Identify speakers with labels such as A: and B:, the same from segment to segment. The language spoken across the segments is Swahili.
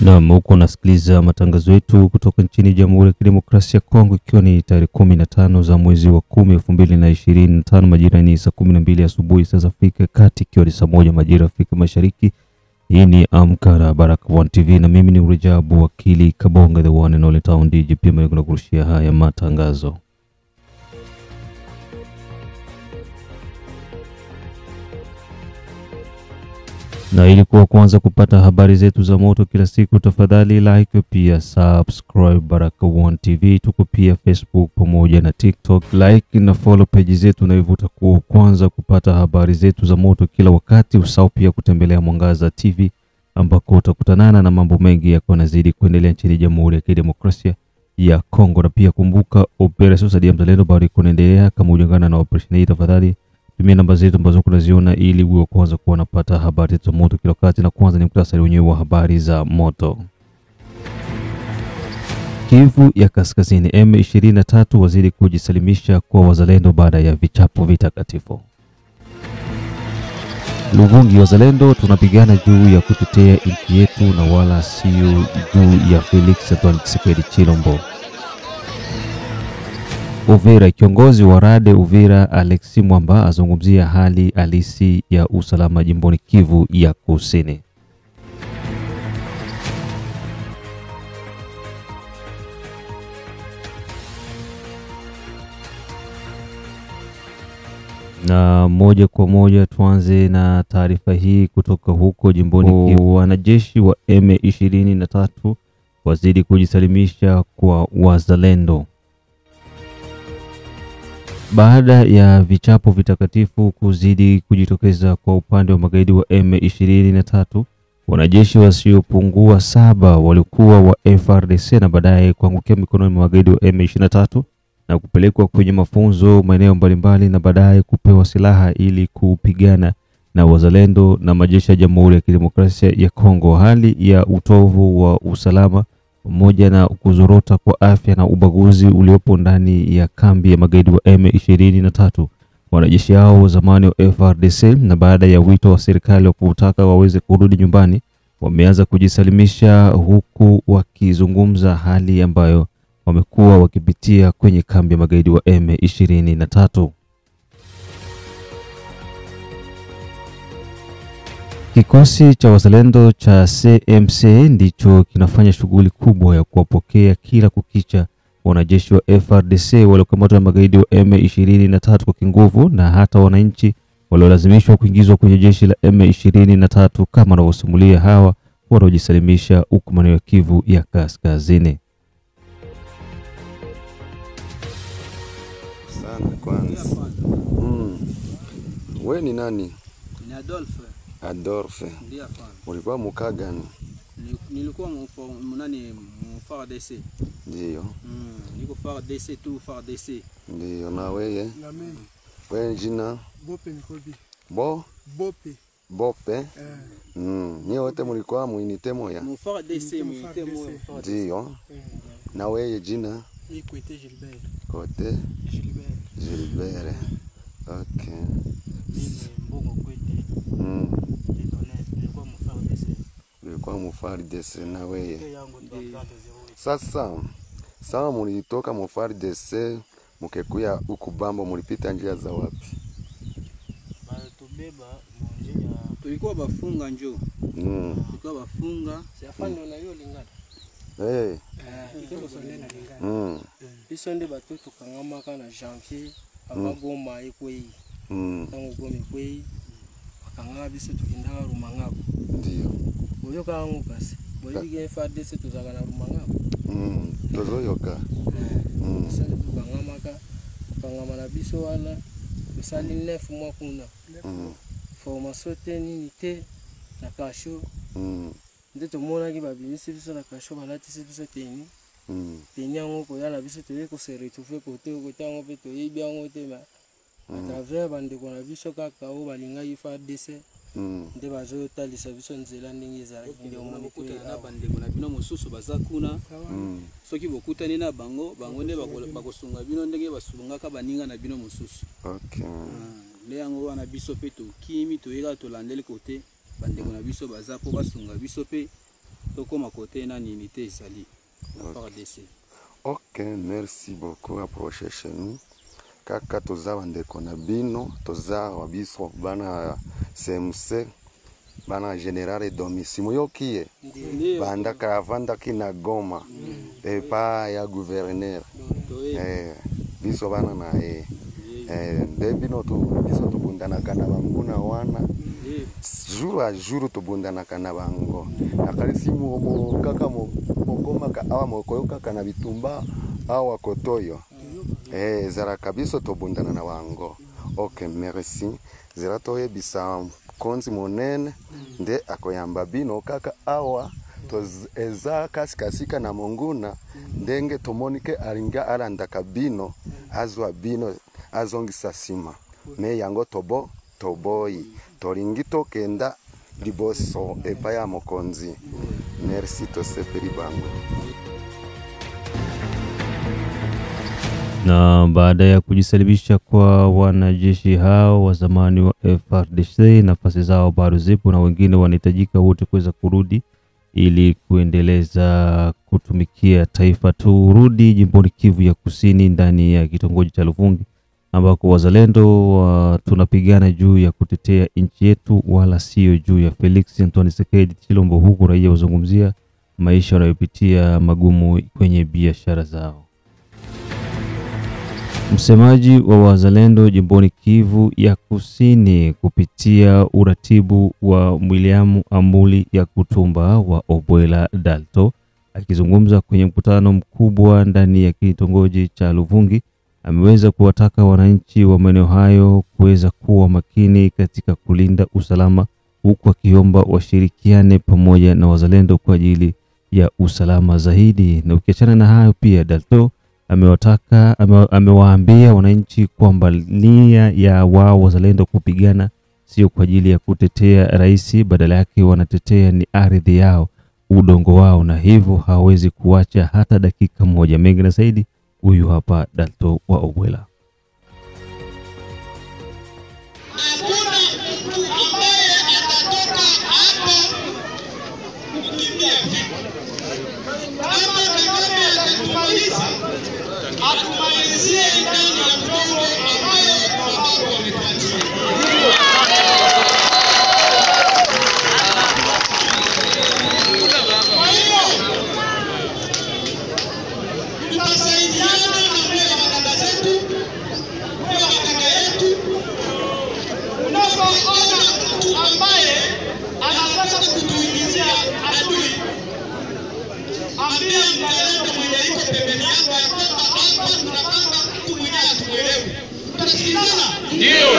A: Na huko nasikiliza matangazo yetu kutoka nchini Jamhuri ya Kidemokrasia ya Kongo, ikiwa ni tarehe 15 za mwezi wa 10 2025, majira ni saa 12 asubuhi saa za Afrika Kati, ikiwa ni saa 1 majira Afrika Mashariki. Hii ni Amka na Baraka1 TV na mimi ni Rejabu Wakili Kabonga, the one and only town DJ, pia mimi nakurushia haya matangazo. Na ili kuwa kwanza kupata habari zetu za moto kila siku, tafadhali like pia subscribe Baraka1 TV. Tuko pia Facebook pamoja na TikTok. Like na follow page zetu na hivyo utakuwa kwanza kupata habari zetu za moto kila wakati. Usahau pia kutembelea Mwangaza TV ambako utakutanana na mambo mengi yako yanazidi kuendelea nchini Jamhuri ya Kidemokrasia ya Kongo. Na pia kumbuka Operation Saidia Mzalendo bado kunaendelea. Kama hujaungana na operation hii, tafadhali tumia namba zetu ambazo kunaziona ili uwe kwanza kuwa unapata habari za moto kila wakati. Na kwanza ni muhtasari wenyewe wa habari za moto. Kivu ya Kaskazini, M23 wazidi kujisalimisha kwa wazalendo baada ya vichapo vitakatifu. Luvungi, wazalendo tunapigana juu ya kutetea nchi yetu na wala sio juu ya Felix Antoine Tshisekedi Chilombo. Uvira, kiongozi wa Rade Uvira Alexi Mwamba azungumzia hali halisi ya usalama jimboni Kivu ya Kusini. Na moja kwa moja tuanze na taarifa hii kutoka huko jimboni Kivu. Wanajeshi wa M23 wazidi kujisalimisha kwa wazalendo. Baada ya vichapo vitakatifu kuzidi kujitokeza kwa upande wa magaidi wa M23, wanajeshi wasiopungua 7 walikuwa wa FARDC na baadaye kuangukia mikononi mwa magaidi wa M23 na kupelekwa kwenye mafunzo maeneo mbalimbali na baadaye kupewa silaha ili kupigana na wazalendo na majeshi ya Jamhuri ya Kidemokrasia ya Kongo. Hali ya utovu wa usalama pamoja na kuzorota kwa afya na ubaguzi uliopo ndani ya kambi ya magaidi wa M23. Wanajeshi hao zamani wa FARDC na baada ya wito wa serikali wa kutaka waweze kurudi nyumbani, wameanza kujisalimisha huku wakizungumza hali ambayo wamekuwa wakipitia kwenye kambi ya magaidi wa M23. Kikosi cha wazalendo cha CMC ndicho kinafanya shughuli kubwa ya kuwapokea kila kukicha wanajeshi wa FARDC waliokamatwa na magaidi wa M23 kwa kinguvu na hata wananchi waliolazimishwa kuingizwa kwenye jeshi la M23 kama wanavyosimulia hawa wanaojisalimisha huko maeneo ya Kivu ya Kaskazini.
B: Sana kwanza. Wewe ni nani?
C: Ni Adolphe.
B: Adolphe.
C: Ndio hapa.
B: Ulikuwa muka gani?
C: Nilikuwa FARDC.
B: Ndio.
C: Niko FARDC tu FARDC.
B: Ndio, na wewe?
D: Na mimi.
B: Wewe jina?
D: Bope Nikobi.
B: Bope. Bope. Ni wote mlikuwa muinite moya?
C: Mu FARDC muinite moya.
B: Ndio. Na wewe jina?
D: Ni Kote Gilbert.
B: Kote Gilbert. Okay.
D: Mbongo Kote.
B: Ulikuwa mu FARDC na wewe? Sasa sawa, mulitoka mu FARDC mukekuya huku Bambo, mulipita njia za wapi?
D: Tubeba njia
C: tulikuwa bafunga njoo. Tulikuwa bafunga.
D: Siafani na hiyo lingana.
B: Iko
D: sonena lingana.
C: Isonde batu tukangamaka na janvier abagoma ekwei. Tango gome kwei. Akanga biso tukindanga Rumangabo.
B: Ndio.
C: Boyo kangu kasi. Boyo bige FARDC tuzaka na Rumangabo.
B: Tozoyoka.
C: Sasa tukangamaka tukangama na biso wala kusali 9 mois kuna. Formation nini te na kasho. Nde tomona ki babimisi biso na kasho balatisi biso teni. Teni yango ko yala biso te ko se retrouver côté yango pe to yebi yango te ma à travers bande ko na biso kaka o balinga FARDC. Nde bazo talisa biso nzela ndenge ezalaki ndio moni ko na bande ko na bino mosusu bazakuna. Soki bokutani na bango nde bakosunga bino ndenge basungaka baninga na bino mosusu.
B: Okay.
C: Le yango wana biso pe to kimi to yela to landeli côté bande ko na biso baza po basunga biso pe
D: tokoma kote na ni unité ezali na FARDC.
B: Ok, merci beaucoup. Approche chez nous. Kaka toza bandeko na bino, toza wabiso bana CMC, bana general domicile yokie. Banda karavanda kina Goma. Pa ya gouverneur. Biso bana na bino to biso to bundana kana banguna wana. Jour à jour to bundana kana bango. Nakalisi mo kaka mo Goma ka awa mo koyoka kana bitumba awa kotoyo. Zara kabiso to bundana na wango. Ok, merci. Zara to yebisa konzi monene nde akoyamba bino kaka awa to eza kasikasika na monguna ndenge tomonike aringa alanda kabino azwa bino azongisa sima me yango toboyi toringi tokenda liboso epa ya mokonzi. Merci to sepeli bango.
A: Na baada ya kujisalibisha kwa wanajeshi hao wa zamani wa FARDC, nafasi zao bado zipo na wengine wanahitajika wote kuweza kurudi ili kuendeleza kutumikia taifa. Turudi jimboni Kivu ya Kusini ndani ya kitongoji cha Luvungi ambako wazalendo tunapigana juu ya kutetea nchi yetu wala sio juu ya Felix Antoine Tshisekedi Tshilombo, huku raia wazungumzia maisha wanayopitia magumu kwenye biashara zao. Msemaji wa wazalendo jimboni Kivu ya Kusini kupitia uratibu wa William Amuli ya Kutumba wa Obwela Dalto akizungumza kwenye mkutano mkubwa ndani ya kitongoji cha Luvungi, ameweza kuwataka wananchi wa maeneo hayo kuweza kuwa makini katika kulinda usalama, huku akiomba washirikiane pamoja na wazalendo kwa ajili ya usalama zaidi. Na ukiachana na hayo pia Dalto amewaambia wananchi kwamba nia ya wao wazalendo kupigana sio kwa ajili ya kutetea rais, badala yake wanatetea ni ardhi yao, udongo wao, na hivyo hawezi kuacha hata dakika moja. Mengi na zaidi, huyu hapa Dalto wa Obwela.
E: Atumalizie ndani ya mgongo ambayo mababu wametuachia. Kwa hiyo tutasaidiana na mbele wa dada zetu, mbele wa kaka yetu. Unapoona mtu ambaye anataka kutuingizia adui, ambia mzalendo mwenye iko pembeni yako ya kwamba hapa tunapanga mtu mwenye atuelewe. Tutasikilizana? Ndio.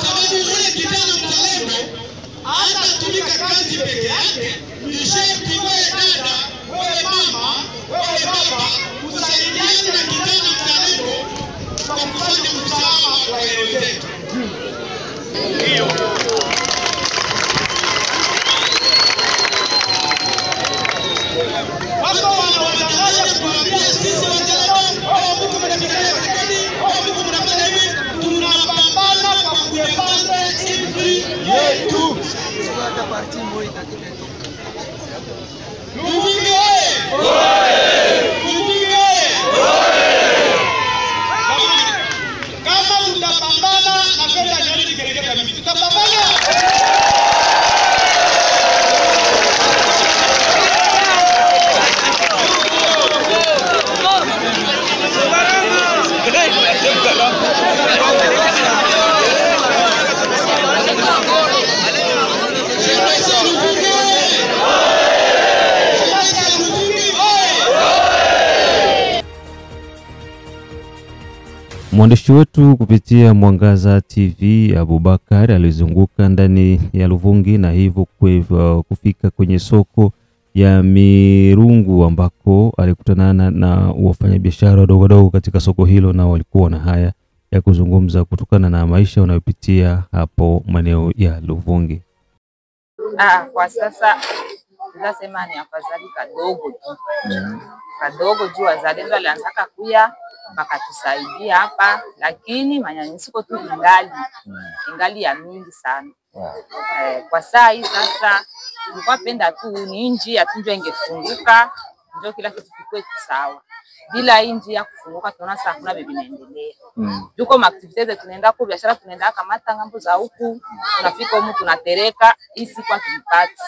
E: Sababu yule kijana mzalendo hata tumika kazi peke yake, ni sharti wewe dada, wewe mama, wewe baba usaidiane na kijana mzalendo kwa kufanya msaada kwa eneo letu. Ndio. Wako wanawadanganya kuambia sisi wazalendo Mungu mnapigania rekodi, Mungu mnafanya hivi, tunapambana kwa kuepanda nchi yetu. Luvungi oye! Luvungi oye! Kama tutapambana na kwenda jani kigeregere kabisa, tutapambana.
A: Mwandishi wetu kupitia Mwangaza TV Abubakar alizunguka ndani ya Luvungi na hivyo kufika kwenye soko ya Mirungu ambako alikutana na wafanyabiashara wadogo katika soko hilo, na walikuwa na haya ya kuzungumza kutokana na maisha wanayopitia hapo maeneo ya Luvungi.
F: Kwa sasa tunasema ni afadhali kadogo tu. Kadogo juu wazalendo walianzaka kuya wakatusaidia hapa, lakini manyanyasiko tu ingali ya mingi sana. Kwa saa hii sasa nilikuwa penda tu ni nchi ya tunjo ingefunguka ndio kila kitu kikue sawa. Bila inji ya kufunguka tunaona sasa kuna bibi naendelea. Juko activities tunaenda kwa biashara, tunaenda kamata ngambo za huku, tunafika huko tunatereka isi kwa kipati.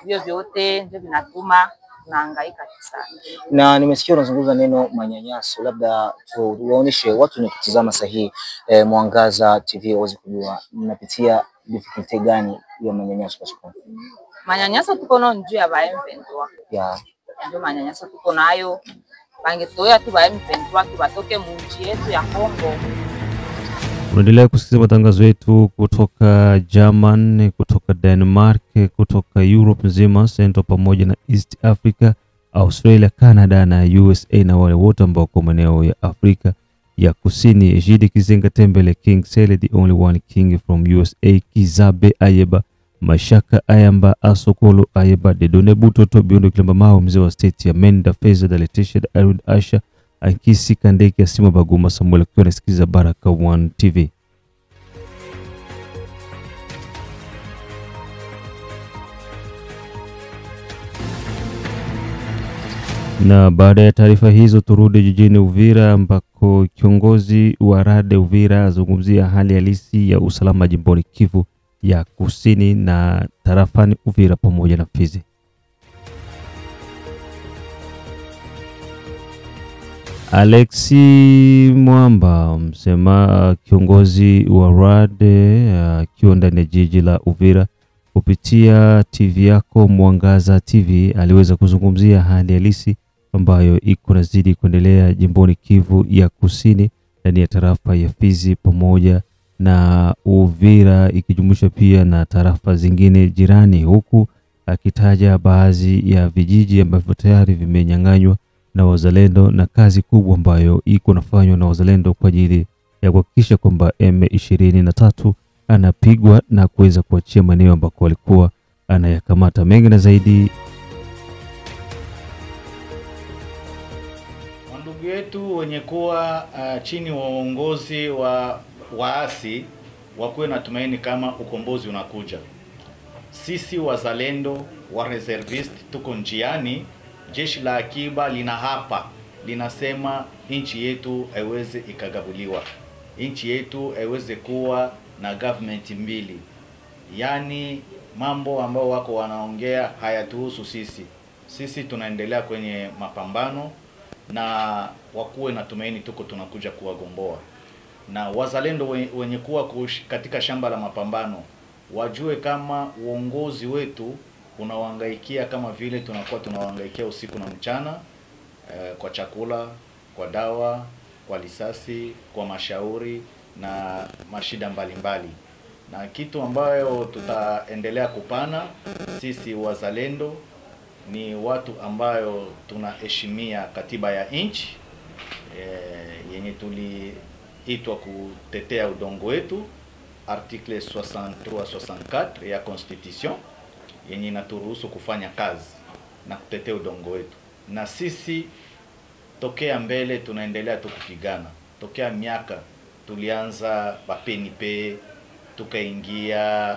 F: Hivyo vyote ndio vinatuma tunahangaika sana.
G: Na nimesikia unazungumza neno manyanyaso, labda tuwaoneshe watu wanatazama sahihi Mwangaza TV waweze kujua mnapitia difficulty gani ya manyanyaso kwa siku.
F: Manyanyaso tuko nao njoo ya M23. Ndio manyanyaso tuko nayo. Bangetoya tu M23 tu batoke munchi yetu ya Kongo.
A: Unaendelea kusikiliza matangazo yetu kutoka German, kutoka Denmark, kutoka Europe nzima, Central pamoja na East Africa, Australia, Canada na USA na wale wote ambao kwa maeneo ya Afrika ya Kusini. Jide Kizenga Tembele, King Sele, the only one king from USA, Kizabe Ayeba, Mashaka Ayamba, Asokolo Ayeba, Dedone Butoto, Biondo Kilamba Mao, mzee wa state ya Menda, Feza, Daletisha, Arud Asha, Ankisi Kandeki, Asima Baguma, Samuel Kiona, sikiza Baraka One TV. Na baada ya taarifa hizo turudi jijini Uvira ambako kiongozi wa Rade Uvira azungumzia hali halisi ya usalama jimboni Kivu ya Kusini na tarafani Uvira pamoja na Fizi. Alexi Mwamba, msema kiongozi wa Rade akiwa ndani ya jiji la Uvira kupitia TV yako Mwangaza TV, aliweza kuzungumzia hali halisi ambayo iko nazidi kuendelea jimboni Kivu ya Kusini ndani ya tarafa ya Fizi pamoja na Uvira, ikijumuisha pia na tarafa zingine jirani, huku akitaja baadhi ya vijiji ambavyo tayari vimenyang'anywa na wazalendo na kazi kubwa ambayo iko nafanywa na wazalendo kwa ajili ya kuhakikisha kwamba M23 anapigwa na kuweza kuachia maeneo ambako walikuwa anayakamata. Mengi na zaidi,
H: ndugu yetu wenye kuwa chini wa uongozi wa waasi wakuwe na tumaini kama ukombozi unakuja. Sisi wazalendo wa reservist tuko njiani. Jeshi la akiba linasema nchi yetu haiwezi ikagabuliwa, nchi yetu haiwezi kuwa na government mbili. Yani mambo ambao wako wanaongea hayatuhusu sisi tunaendelea kwenye mapambano na wakuwe na tumaini tuko tunakuja kuwagomboa. Na wazalendo wenye kuwa katika shamba la mapambano wajue kama uongozi wetu unawahangaikia kama vile tunakuwa tunawahangaikia usiku na mchana, kwa chakula, kwa dawa, kwa risasi, kwa mashauri na mashida mbalimbali. Na kitu ambayo tutaendelea kupana sisi wazalendo ni watu ambayo tunaheshimia katiba ya nchi yenye tuliitwa kutetea udongo wetu, article 63-64 ya constitution yenye inaturuhusu kufanya kazi na kutetea udongo wetu. Na sisi tokea mbele tunaendelea tukupigana. Tokea miaka tulianza bapenipe, tukaingia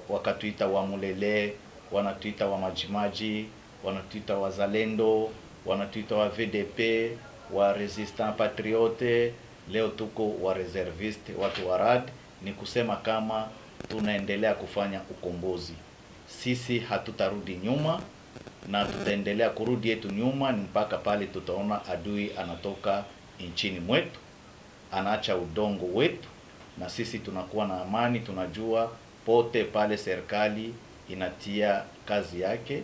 H: wakatuita wa Mulele, wanatuita wa Majimaji, wanatuita wazalendo, wanatuita wa VDP, wa resistant patriote, leo tuko wa reservist, watu wa RAD. Ni kusema kama tunaendelea kufanya ukombozi. Sisi hatutarudi nyuma na tutaendelea kurudi yetu nyuma mpaka pale tutaona adui anatoka nchini mwetu, anaacha udongo wetu, na sisi tunakuwa na amani. Tunajua pote pale serikali inatia kazi yake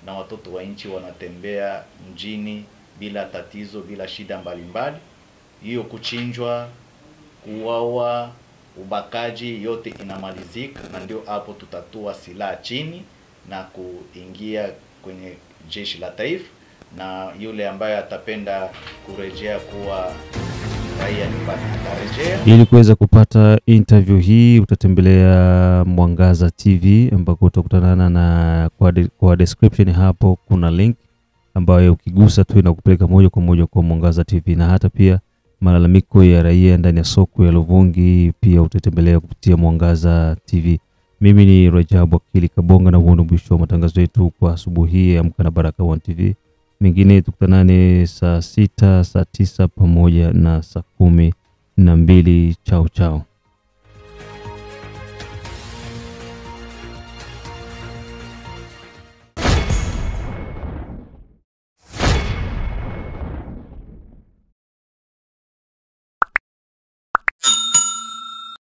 H: na watoto wa nchi wanatembea mjini bila tatizo, bila shida mbalimbali. Hiyo kuchinjwa, kuuawa, ubakaji yote inamalizika, na ndio hapo tutatua silaha chini na kuingia kwenye jeshi la taifa. Na yule ambaye atapenda kurejea kuwa raia nyumbani. Tarejea
A: Ili kuweza kupata interview hii utatembelea Mwangaza TV ambako utakutana na kwa description hapo kuna link ambayo ukigusa tu inakupeleka moja kwa moja kwa Mwangaza TV, na hata pia malalamiko ya raia ndani ya soko ya Luvungi pia utatembelea kupitia Mwangaza TV. Mimi ni Rajabu Akili Kabonga na huo ndio mwisho wa matangazo yetu kwa asubuhi ya Amka na Baraka One TV. Mengine tukutanane saa 6, saa 9 pamoja na saa 12. Chao chao.